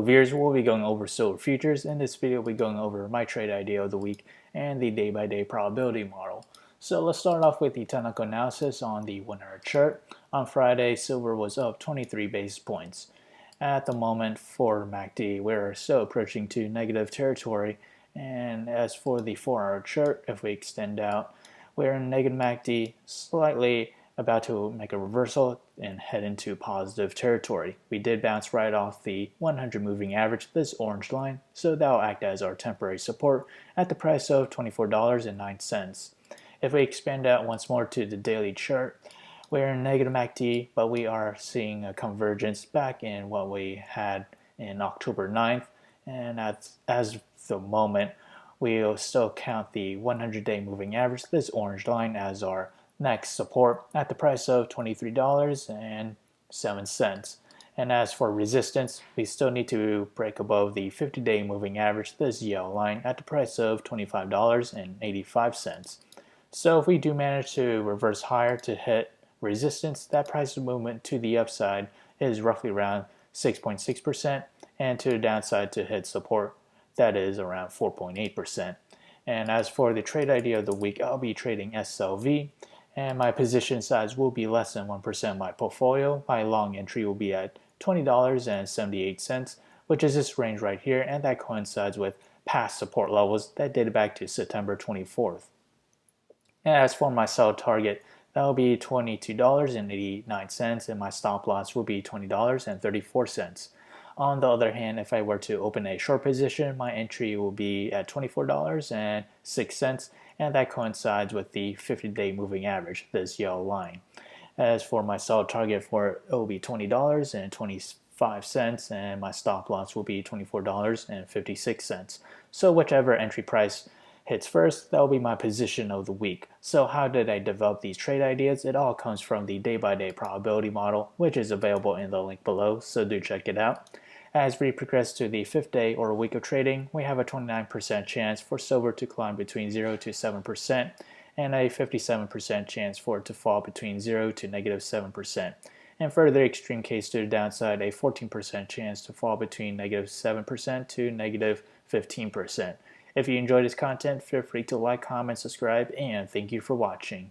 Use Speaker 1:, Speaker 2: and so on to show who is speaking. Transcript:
Speaker 1: viewers, we'll be going over silver futures. In this video, we'll be going over my trade idea of the week and the day-by-day probability model. So let's start off with the technical analysis on the 1-hour chart. On Friday, silver was up 23 basis points. At the moment for MACD, we're still approaching to negative territory. And as for the 4-hour chart, if we extend out, we're in negative MACD, slightly about to make a reversal and head into positive territory. We did bounce right off the 100 moving average, this orange line, so that will act as our temporary support at the price of $24.09. If we expand out once more to the daily chart, we're in negative MACD, but we are seeing a convergence back in what we had in October 9th, and as the moment, we'll still count the 100-day moving average, this orange line, as our next support at the price of $23.07. And as for resistance, we still need to break above the 50-day moving average, this yellow line, at the price of $25.85. So if we do manage to reverse higher to hit resistance, that price movement to the upside is roughly around 6.6%, and to the downside to hit support, that is around 4.8%. And as for the trade idea of the week, I'll be trading SLV, and my position size will be less than 1% of my portfolio. My long entry will be at $20.78, which is this range right here, and that coincides with past support levels that dated back to September 24th. And as for my sell target, that will be $22.89, and my stop loss will be $20.34. On the other hand, if I were to open a short position, my entry will be at $24.06, and that coincides with the 50-day moving average, this yellow line. As for my sell target for it will be $20.25, and my stop loss will be $24.56. So whichever entry price hits first, that will be my position of the week. So how did I develop these trade ideas? It all comes from the day-by-day probability model, which is available in the link below, so do check it out. As we progress to the 5th day or week of trading, we have a 29% chance for silver to climb between 0 to 7%, and a 57% chance for it to fall between 0 to negative 7%. And further extreme case to the downside, a 14% chance to fall between negative 7% to negative 15%. If you enjoyed this content, feel free to like, comment, subscribe, and thank you for watching.